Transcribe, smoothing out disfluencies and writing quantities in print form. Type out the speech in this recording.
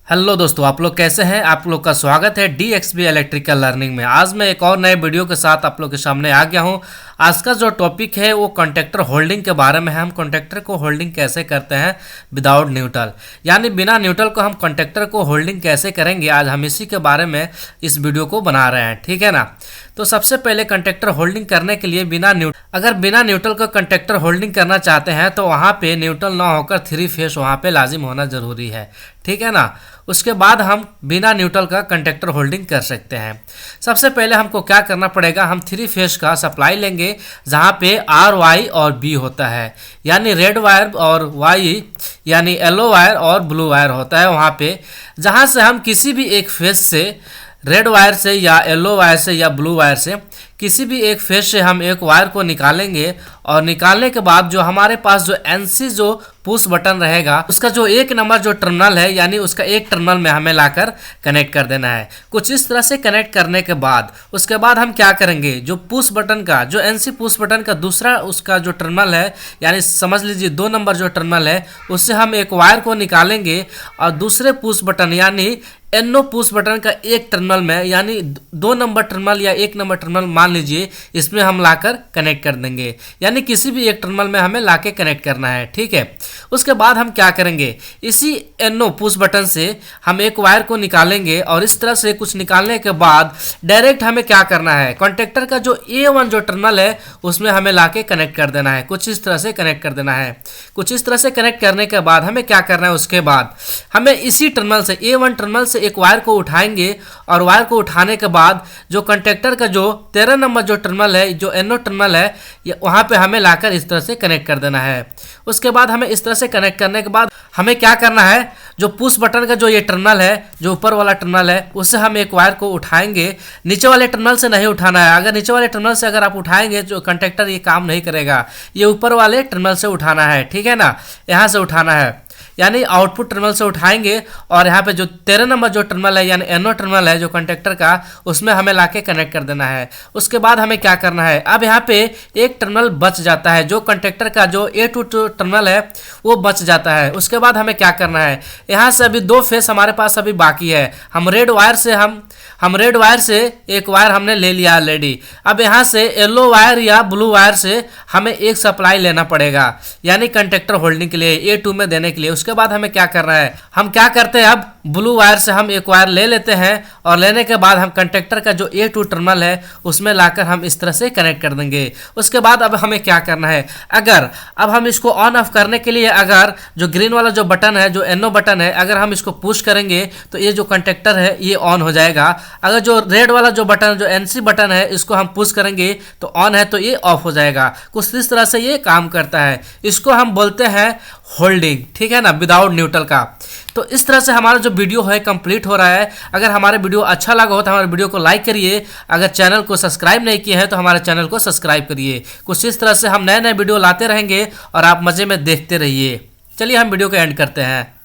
Hello दोस्तों, आप लोग कैसे हैं। आप लोग का स्वागत है DXB इलेक्ट्रिकल लर्निंग में। आज मैं एक और नए वीडियो के साथ आप लोग के सामने आ गया हूं। आज का जो टॉपिक है वो कॉन्टेक्टर होल्डिंग के बारे में है। हम कॉन्टेक्टर को होल्डिंग कैसे करते हैं विदाउट न्यूट्रल, यानी बिना न्यूट्रल को हम कॉन्टेक्टर को होल्डिंग कैसे करेंगे। आज हम इसी के बारे में इस वीडियो को बना रहे हैं, ठीक है ना। तो सबसे पहले कॉन्टेक्टर होल्डिंग करने के लिए अगर बिना न्यूट्रल का कॉन्टेक्टर होल्डिंग करना चाहते हैं तो वहाँ पे न्यूट्रल ना होकर 3 फेस वहाँ पे लाजिम होना ज़रूरी है, ठीक है ना। उसके बाद हम बिना न्यूट्रल का कॉन्टेक्टर होल्डिंग कर सकते हैं। सबसे पहले हमको क्या करना पड़ेगा, हम 3 फेस का सप्लाई लेंगे जहाँ पे R, Y और B होता है, यानी रेड वायर और Y यानी येलो वायर और ब्लू वायर होता है। वहाँ पे जहाँ से हम किसी भी एक फेस से, रेड वायर से या येलो वायर से या ब्लू वायर से, किसी भी एक फेस से हम एक वायर को निकालेंगे और निकालने के बाद जो हमारे पास जो NC जो पुश बटन रहेगा उसका जो 1 नंबर जो टर्मिनल है, यानी उसका एक टर्मिनल में हमें लाकर कनेक्ट कर देना है। कुछ इस तरह से कनेक्ट करने के बाद उसके बाद हम क्या करेंगे, जो पुश बटन का जो NC पुश बटन का दूसरा उसका जो टर्मिनल है, यानी समझ लीजिए 2 नंबर जो टर्मिनल है, उससे हम एक वायर को निकालेंगे और दूसरे पुश बटन यानी NO पुश बटन का एक टर्मिनल में, यानी 2 नंबर टर्मिनल या 1 नंबर टर्मिनल मान लीजिए, इसमें हम लाकर कनेक्ट कर देंगे। यानी किसी भी एक टर्मिनल में हमें लाके कनेक्ट करना है, ठीक है। उसके बाद हम क्या करेंगे, इसी NO पुश बटन से हम एक वायर को निकालेंगे और इस तरह से कुछ निकालने के बाद डायरेक्ट हमें क्या करना है, कॉन्टेक्टर का जो A1 जो टर्मिनल है उसमें हमें लाके कनेक्ट कर देना है। कुछ इस तरह से कनेक्ट कर देना है। कुछ इस तरह से कनेक्ट करने के बाद हमें क्या करना है, उसके बाद हमें इसी टर्मिनल से A1 टर्मिनल से एक वायर को उठाएंगे और वायर को उठाने के बाद जो कॉन्टेक्टर का जो 13 नंबर जो टर्मिनल है, जो NO टर्मिनल है, वहां पे हमें लाकर इस तरह से कनेक्ट कर देना है। उसके बाद हमें इस तरह से कनेक्ट करने के बाद हमें क्या करना है, जो पुश बटन का जो ये टर्मिनल है, जो ऊपर वाला टर्मिनल है, उससे हम एक वायर को उठाएंगे। नीचे वाले टर्मिनल से नहीं उठाना है। अगर नीचे वाले टर्मिनल से अगर आप उठाएंगे जो कॉन्टेक्टर ये काम नहीं करेगा, ये ऊपर वाले टर्मिनल से उठाना है, ठीक है ना। यहाँ से उठाना है, यानी आउटपुट टर्मिनल से उठाएंगे और यहाँ पे जो 13 नंबर जो टर्मिनल है यानी NO टर्मिनल है जो कॉन्टेक्टर का, उसमें हमें लाके कनेक्ट कर देना है। उसके बाद हमें क्या करना है, अब यहाँ पे एक टर्मिनल बच जाता है, जो कॉन्टेक्टर का जो A2 टर्मिनल है वो बच जाता है। उसके बाद हमें क्या करना है, यहाँ से अभी 2 फेस हमारे पास अभी बाकी है। हम रेड वायर से एक वायर हमने ले लिया ऑलरेडी। अब यहाँ से येलो वायर या ब्लू वायर से हमें एक सप्लाई लेना पड़ेगा, यानी कॉन्टेक्टर होल्डिंग के लिए A2 में देने के लिए। उसके बाद हमें क्या करना है, हम क्या करते हैं, अब ब्लू वायर से हम एक वायर ले लेते हैं और लेने के बाद हम कॉन्टेक्टर का जो A2 टर्मिनल है उसमें लाकर हम इस तरह से कनेक्ट कर देंगे। उसके बाद अब हमें क्या करना है, अब हम इसको ऑन ऑफ करने के लिए अगर जो ग्रीन वाला जो बटन है, जो NO बटन है, अगर हम इसको पुश करेंगे तो ये जो कॉन्टेक्टर है ये ऑन हो जाएगा। अगर जो रेड वाला जो बटन, जो NC बटन है, इसको हम पुश करेंगे तो ऑन है, तो ये ऑफ हो जाएगा। कुछ इस तरह से ये काम करता है। इसको हम बोलते हैं होल्डिंग, ठीक है ना, विदाउट न्यूट्रल का। तो इस तरह से हमारा जो वीडियो है कंप्लीट हो रहा है। अगर हमारे वीडियो अच्छा लगा हो तो हमारे वीडियो को लाइक करिए। अगर चैनल को सब्सक्राइब नहीं किए हैं तो हमारे चैनल को सब्सक्राइब करिए। कुछ इस तरह से हम नए नए वीडियो लाते रहेंगे और आप मज़े में देखते रहिए। चलिए हम वीडियो को एंड करते हैं।